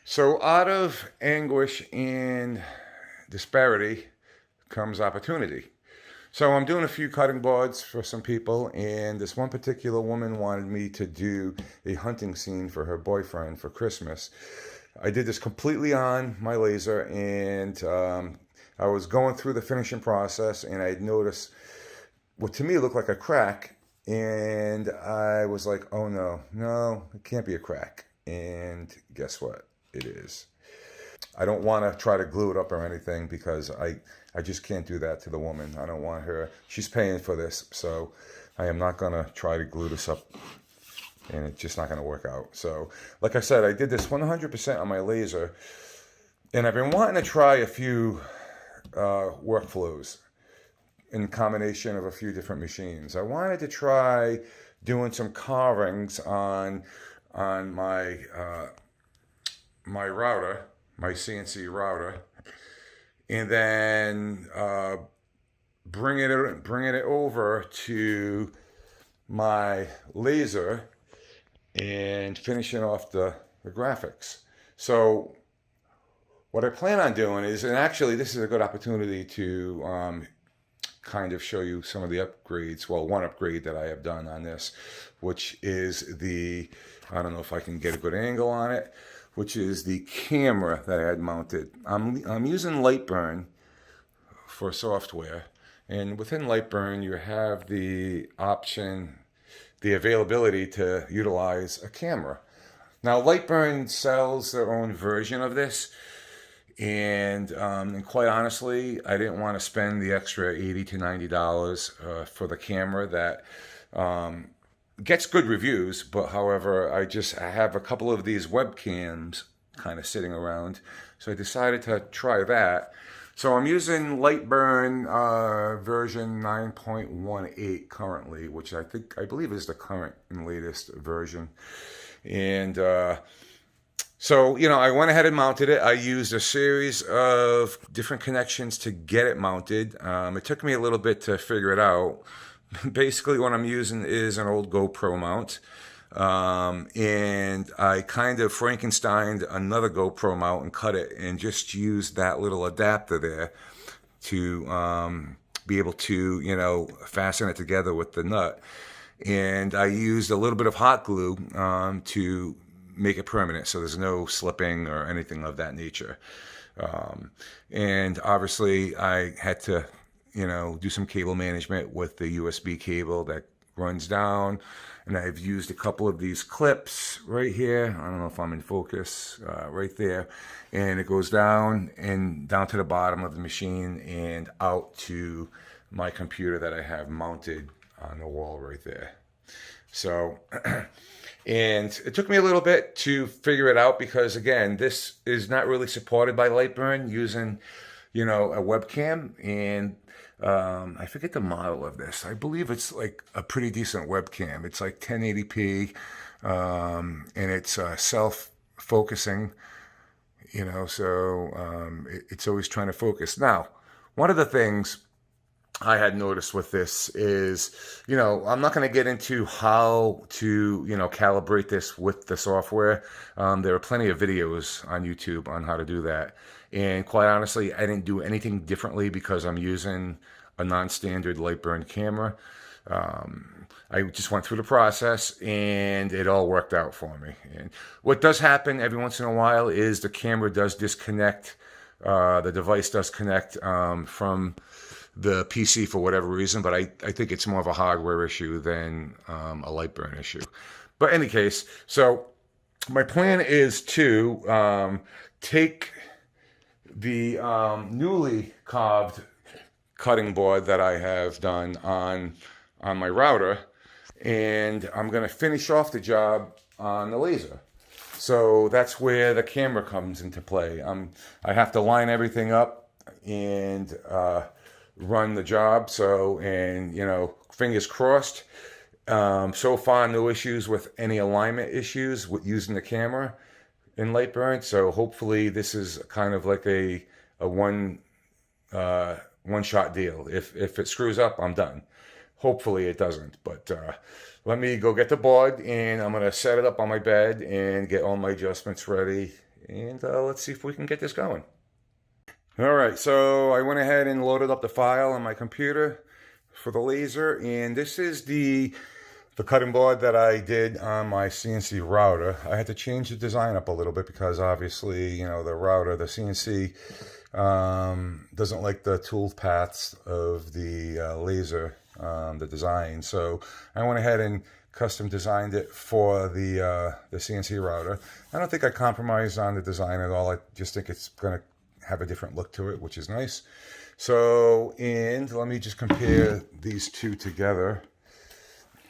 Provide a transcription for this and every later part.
So out of anguish and disparity comes opportunity. So I'm doing a few cutting boards for some people, and this one particular woman wanted me to do a hunting scene for her boyfriend for Christmas. I did this completely on my laser, and I was going through the finishing process, and I noticed what to me looked like a crack, and I was like, "Oh no, no, it can't be a crack." And guess what? It is. I don't want to try to glue it up or anything because I just can't do that to the woman. I don't want her. She's paying for this, so I am not going to try to glue this up, and it's just not going to work out. So, like I said, I did this 100% on my laser, and I've been wanting to try a few workflows in combination of a few different machines. I wanted to try doing some carvings on my router, my CNC router, and then bringing it over to my laser and finishing off the graphics. So what I plan on doing is, and actually this is a good opportunity to kind of show you some of the upgrades. Well, one upgrade that I have done on this, which is I don't know if I can get a good angle on it, which is the camera that I had mounted. I'm using LIGHTBURN for software, and within LIGHTBURN you have the option, the availability to utilize a camera. Now LIGHTBURN sells their own version of this, and quite honestly, I didn't want to spend the extra $80 to $90 for the camera that gets good reviews. But however, I have a couple of these webcams kind of sitting around, so I decided to try that. So I'm using LIGHTBURN version 9.18 currently, which I believe is the current and latest version. And so, I went ahead and mounted it. I used a series of different connections to get it mounted. It took me a little bit to figure it out. Basically, what I'm using is an old GoPro mount. And I kind of Frankensteined another GoPro mount and cut it and just used that little adapter there to be able to, fasten it together with the nut. And I used a little bit of hot glue to make it permanent, so there's no slipping or anything of that nature. And obviously I had to, do some cable management with the USB cable that runs down. And I've used a couple of these clips right here. I don't know if I'm in focus, right there. And it goes down to the bottom of the machine and out to my computer that I have mounted on the wall right there. So, and it took me a little bit to figure it out because, again, this is not really supported by LIGHTBURN using, a webcam. And I forget the model of this. I believe it's like a pretty decent webcam. It's like 1080p, and it's self-focusing, so it's always trying to focus. Now, one of the things I had noticed with this is, I'm not going to get into how to, calibrate this with the software. There are plenty of videos on YouTube on how to do that. And quite honestly, I didn't do anything differently because I'm using a non-standard LIGHTBURN camera. I just went through the process and it all worked out for me. And what does happen every once in a while is the camera does disconnect, the device does connect from the PC for whatever reason, but I think it's more of a hardware issue than a LIGHTBURN issue. But in any case, so my plan is to take the newly carved cutting board that I have done on my router, and I'm going to finish off the job on the laser. So that's where the camera comes into play. I have to line everything up and run the job. So, and fingers crossed. So far, no issues with any alignment issues with using the camera in LIGHTBURN. So hopefully this is kind of like a one shot deal. If it screws up, I'm done. Hopefully it doesn't. But let me go get the board and I'm gonna set it up on my bed and get all my adjustments ready and let's see if we can get this going. All right, so I went ahead and loaded up the file on my computer for the laser, and this is the cutting board that I did on my CNC router. I had to change the design up a little bit because obviously, you know, the router, the CNC, doesn't like the tool paths of the laser, the design. So I went ahead and custom designed it for the CNC router. I don't think I compromised on the design at all. I just think it's going to have a different look to it, which is nice. So, and let me just compare these two together.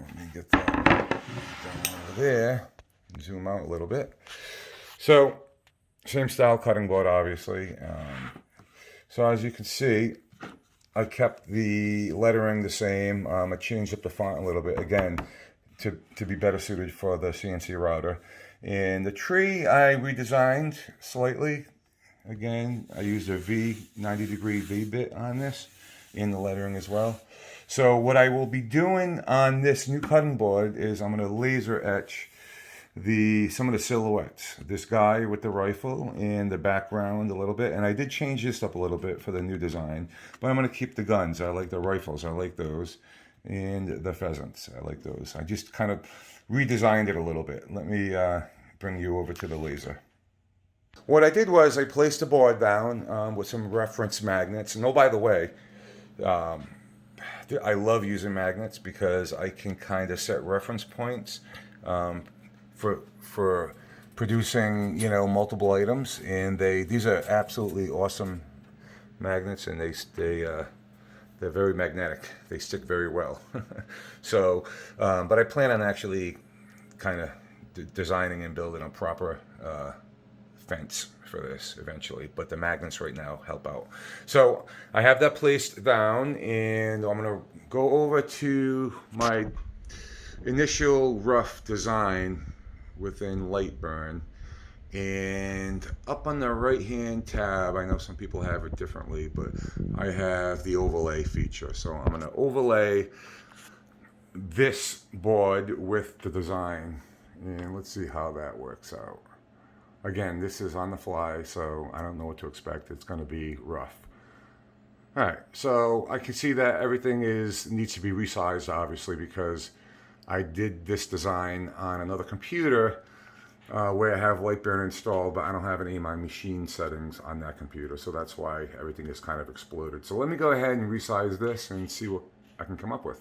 Let me get that down over there. Zoom out a little bit. So, same style cutting board, obviously. So as you can see, I kept the lettering the same. I changed up the font a little bit, again, to be better suited for the CNC router. And the tree I redesigned slightly. Again, I used a 90-degree V bit on this, in the lettering as well. So what I will be doing on this new cutting board is I'm going to laser etch some of the silhouettes. This guy with the rifle and the background a little bit. And I did change this up a little bit for the new design. But I'm going to keep the guns. I like the rifles. I like those. And the pheasants. I like those. I just kind of redesigned it a little bit. Let me bring you over to the laser. What I did was I placed the board down with some reference magnets. And oh, by the way, I love using magnets because I can kind of set reference points for producing, you know, multiple items. And these are absolutely awesome magnets, and they're very magnetic. They stick very well. So, but I plan on actually kind of designing and building a proper fence for this eventually, but the magnets right now help out. So I have that placed down, and I'm going to go over to my initial rough design within LIGHTBURN, and up on the right hand tab, I know some people have it differently, but I have the overlay feature. So I'm going to overlay this board with the design, and let's see how that works out. Again, this is on the fly, so I don't know what to expect. It's going to be rough. All right, so I can see that everything needs to be resized, obviously, because I did this design on another computer where I have LIGHTBURN installed, but I don't have any of my machine settings on that computer, so that's why everything is kind of exploded. So let me go ahead and resize this and see what I can come up with.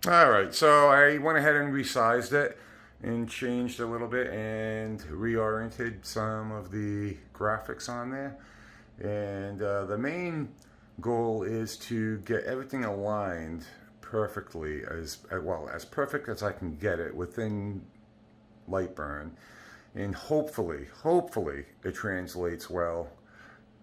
All right, so I went ahead and resized it and changed a little bit and reoriented some of the graphics on there. And the main goal is to get everything aligned perfectly, as perfect as I can get it within LIGHTBURN. And hopefully it translates well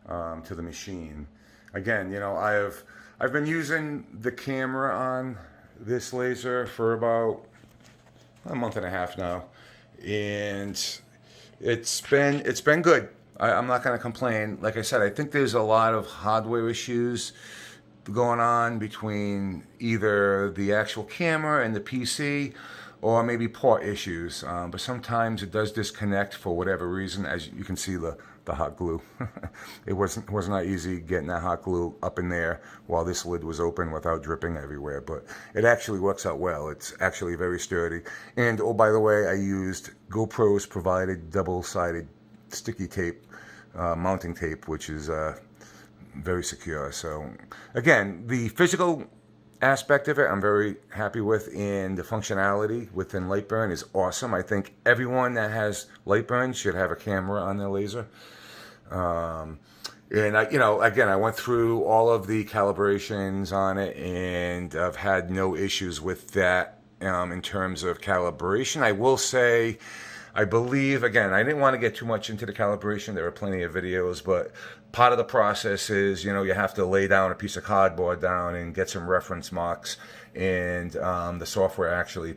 to the machine. Again, you know, I've been using the camera on this laser for about a month and a half now, and it's been good. I'm not going to complain. Like I said, I think there's a lot of hardware issues going on between either the actual camera and the PC, or maybe port issues. But sometimes it does disconnect for whatever reason. As you can see, the hot glue. It was not easy getting that hot glue up in there while this lid was open without dripping everywhere. But it actually works out well. It's actually very sturdy. And oh, by the way, I used GoPro's provided double-sided sticky tape, mounting tape, which is very secure. So again, the physical aspect of it I'm very happy with, and the functionality within LIGHTBURN is awesome. I think everyone that has LIGHTBURN should have a camera on their laser. And I went through all of the calibrations on it, and I've had no issues with that in terms of calibration. I will say, I believe, again, I didn't want to get too much into the calibration. There are plenty of videos, but part of the process is, you have to lay down a piece of cardboard down and get some reference marks, and the software actually,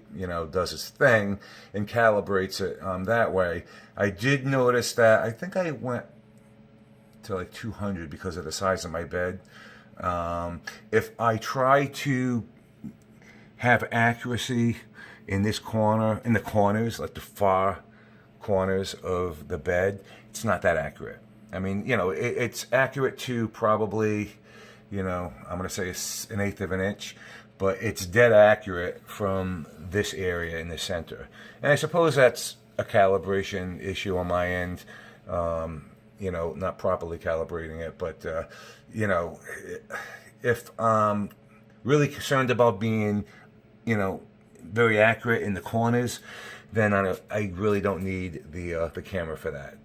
does its thing and calibrates it that way. I did notice that I think I went to like 200 because of the size of my bed. If I try to have accuracy in this corner, in the corners, like the far corners of the bed, it's not that accurate. I mean, you know, it's accurate to probably, you know, I'm going to say an eighth of an inch, but it's dead accurate from this area in the center. And I suppose that's a calibration issue on my end, you know, not properly calibrating it. But, you know, if I'm really concerned about being, you know, very accurate in the corners, then I really don't need the camera for that.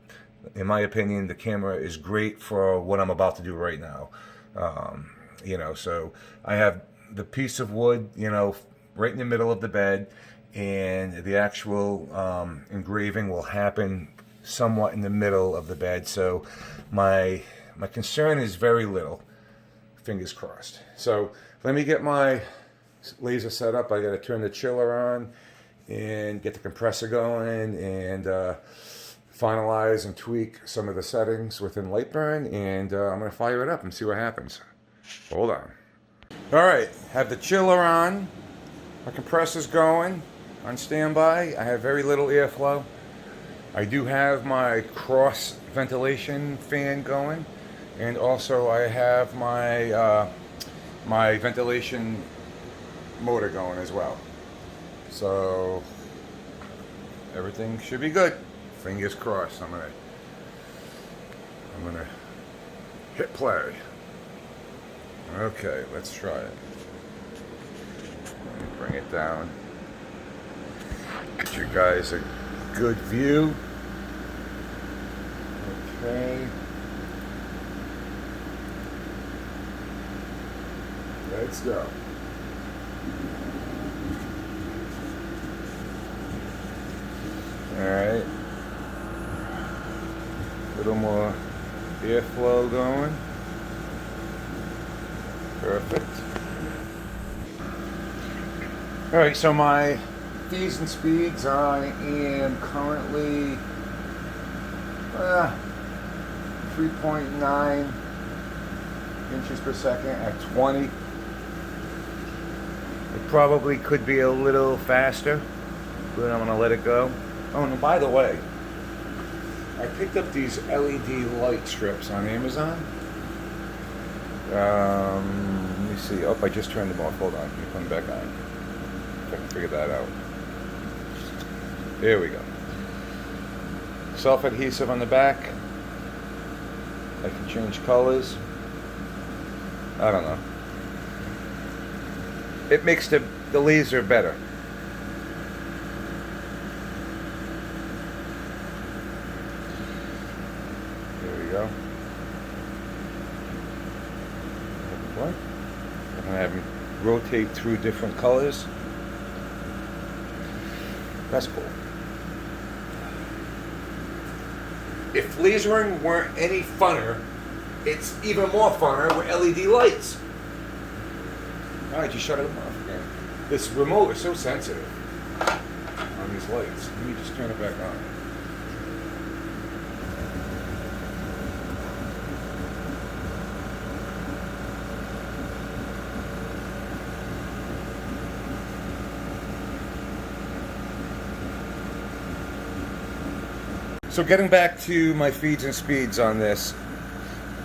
In my opinion, the camera is great for what I'm about to do right now. You know, so I have the piece of wood, you know, right in the middle of the bed, and the actual engraving will happen somewhat in the middle of the bed. So my concern is very little. Fingers crossed. So let me get my laser set up. I got to turn the chiller on and get the compressor going and finalize and tweak some of the settings within LIGHTBURN, and I'm going to fire it up and see what happens. Hold on. All right, have the chiller on. My compressor's going on standby. I have very little airflow. I do have my cross ventilation fan going, and also I have my my ventilation motor going as well. So everything should be good. Fingers crossed. I'm gonna hit play. Okay, let's try it. Let me bring it down. Get you guys a good view. Okay. Let's go. All right. A little more airflow going. Perfect. All right, so my feeds and speeds, I am currently 3.9 inches per second at 20. It probably could be a little faster, but I'm gonna let it go. Oh, and by the way, I picked up these LED light strips on Amazon. Let me see. Oh, I just turned them off. Hold on. Let me put them back on. If I can figure that out. There we go. Self-adhesive on the back. I can change colors. I don't know. It makes the laser better. There we go. I'm gonna have them rotate through different colors. That's cool. If lasering weren't any funner, it's even more funner with LED lights. Alright, just shut it off again. This remote is so sensitive on these lights. Let me just turn it back on. So getting back to my feeds and speeds on this,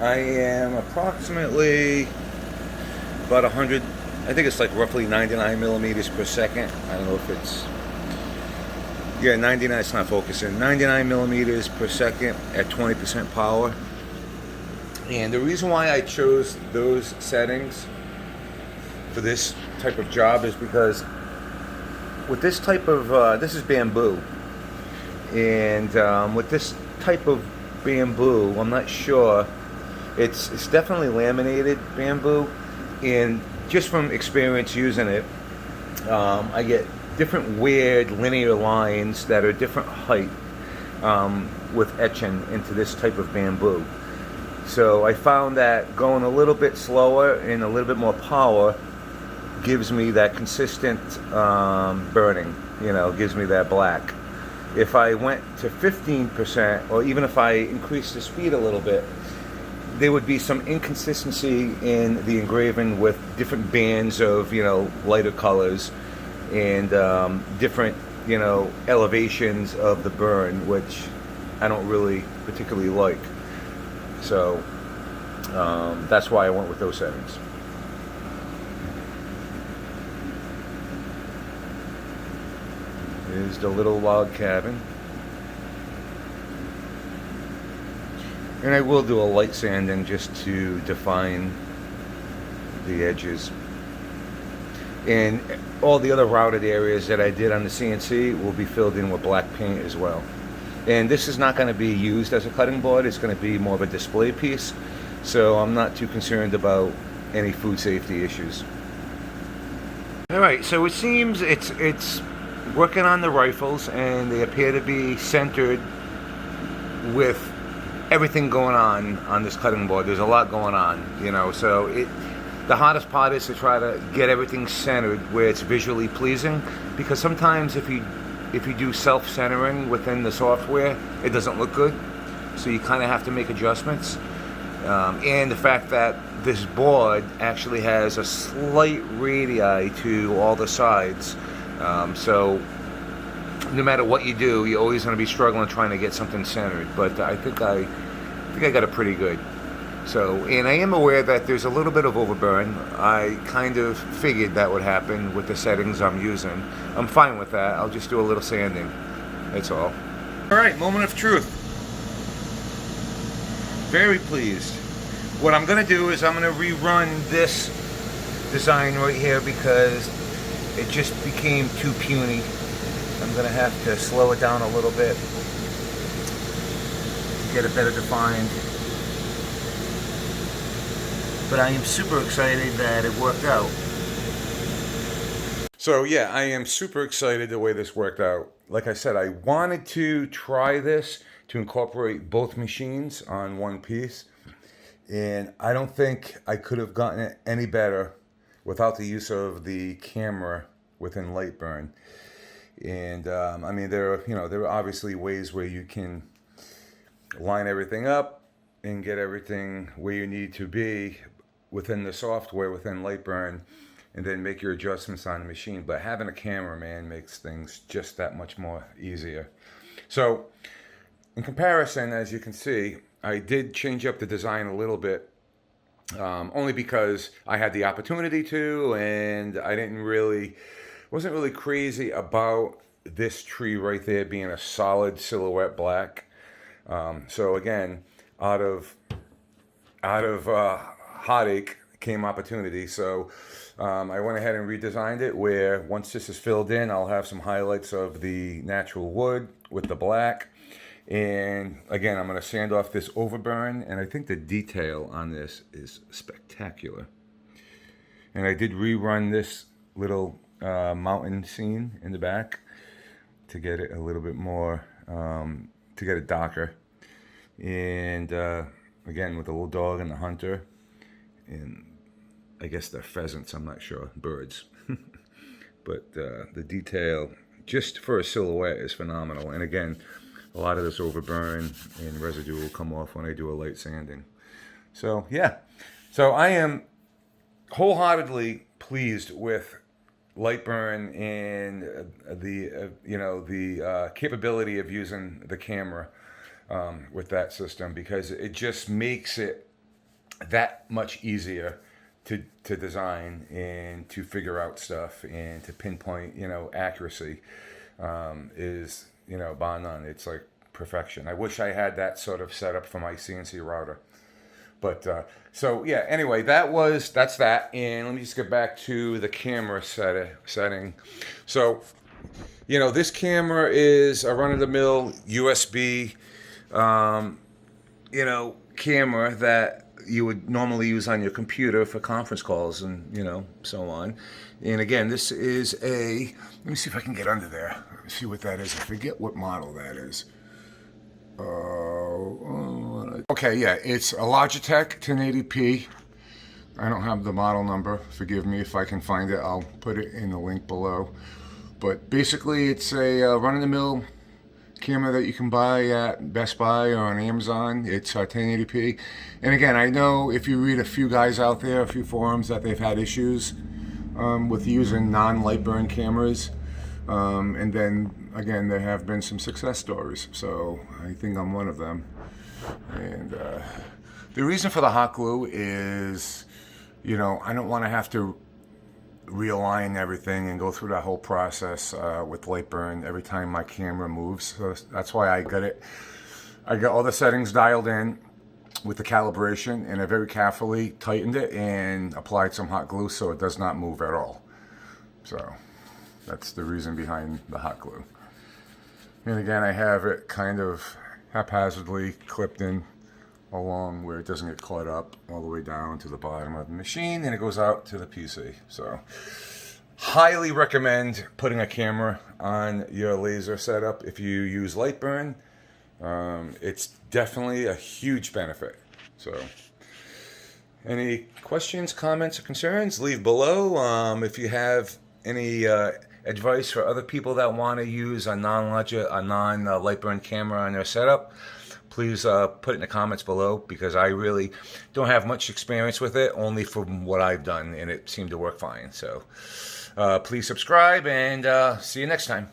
I am approximately about 100, I think it's like roughly 99 millimeters per second. I don't know if it's, yeah, 99, it's not focusing. 99 millimeters per second at 20% power. And the reason why I chose those settings for this type of job is because with this type of, this is bamboo. And with this type of bamboo, I'm not sure, it's definitely laminated bamboo, and just from experience using it, I get different weird linear lines that are different height with etching into this type of bamboo. So I found that going a little bit slower and a little bit more power gives me that consistent burning, you know, gives me that black. If I went to 15%, or even if I increased the speed a little bit, there would be some inconsistency in the engraving with different bands of, you know, lighter colors and different, elevations of the burn, which I don't really particularly like. So that's why I went with those settings. Here's the little log cabin. And I will do a light sanding just to define the edges. And all the other routed areas that I did on the CNC will be filled in with black paint as well. And this is not going to be used as a cutting board. It's going to be more of a display piece. So I'm not too concerned about any food safety issues. Alright, so it seems it's working on the rifles, and they appear to be centered with everything going on this cutting board. There's a lot going on, so the hardest part is to try to get everything centered where it's visually pleasing, because sometimes if you do self-centering within the software, it doesn't look good. So you kind of have to make adjustments. And the fact that this board actually has a slight radii to all the sides. So no matter what you do, you're always going to be struggling trying to get something centered. But I think I got it pretty good. So, and I am aware that there's a little bit of overburn. I kind of figured that would happen with the settings I'm using. I'm fine with that. I'll just do a little sanding. That's all. All right, moment of truth. Very pleased. What I'm going to do is I'm going to rerun this design right here because it just became too puny. I'm going to have to slow it down a little bit to get it better defined. But I am super excited that it worked out. So yeah, I am super excited the way this worked out. Like I said, I wanted to try this to incorporate both machines on one piece. And I don't think I could have gotten it any better without the use of the camera within LIGHTBURN. And I mean, there are obviously ways where you can line everything up and get everything where you need to be within the software, within LIGHTBURN, and then make your adjustments on the machine. But having a camera, man, makes things just that much more easier. So in comparison, as you can see, I did change up the design a little bit, only because I had the opportunity to, and I wasn't really crazy about this tree right there being a solid silhouette black. So again, out of heartache came opportunity. So I went ahead and redesigned it, where once this is filled in, I'll have some highlights of the natural wood with the black. And again, I'm going to sand off this overburn, and I think the detail on this is spectacular. And I did rerun this little mountain scene in the back to get it a little bit more, to get it darker. And again, with the little dog and the hunter, and I guess they're pheasants, I'm not sure, birds. But the detail, just for a silhouette, is phenomenal. And again, a lot of this overburn and residue will come off when I do a light sanding. So yeah, so I am wholeheartedly pleased with LIGHTBURN and the capability of using the camera with that system, because it just makes it that much easier to design and to figure out stuff and to pinpoint, accuracy is, bar none. It's like perfection. I wish I had that sort of setup for my CNC router. But so yeah, anyway, that's that. And let me just get back to the camera setting. So, this camera is a run-of-the-mill USB, camera that you would normally use on your computer for conference calls and, so on. And again, this is let me see if I can get under there. See what that is. I forget what model that is. Okay, yeah, it's a Logitech 1080p. I don't have the model number. Forgive me if I can find it. I'll put it in the link below. But basically, it's a run-of-the-mill camera that you can buy at Best Buy or on Amazon. It's 1080p. And again, I know if you read a few guys out there, a few forums, that they've had issues with using non-LIGHTBURN cameras. And then again, there have been some success stories, so I think I'm one of them. And the reason for the hot glue is, you know, I don't want to have to realign everything and go through that whole process with LIGHTBURN every time my camera moves. So that's why I got all the settings dialed in with the calibration, and I very carefully tightened it and applied some hot glue so it does not move at all. So that's the reason behind the hot glue. And again, I have it kind of haphazardly clipped in along where it doesn't get caught up all the way down to the bottom of the machine, and it goes out to the PC. So highly recommend putting a camera on your laser setup if you use LIGHTBURN. It's definitely a huge benefit. So any questions, comments, or concerns, leave below. If you have any advice for other people that want to use a non-LIGHTBURN camera on their setup, please put it in the comments below, because I really don't have much experience with it, only from what I've done, and it seemed to work fine. So please subscribe, and see you next time.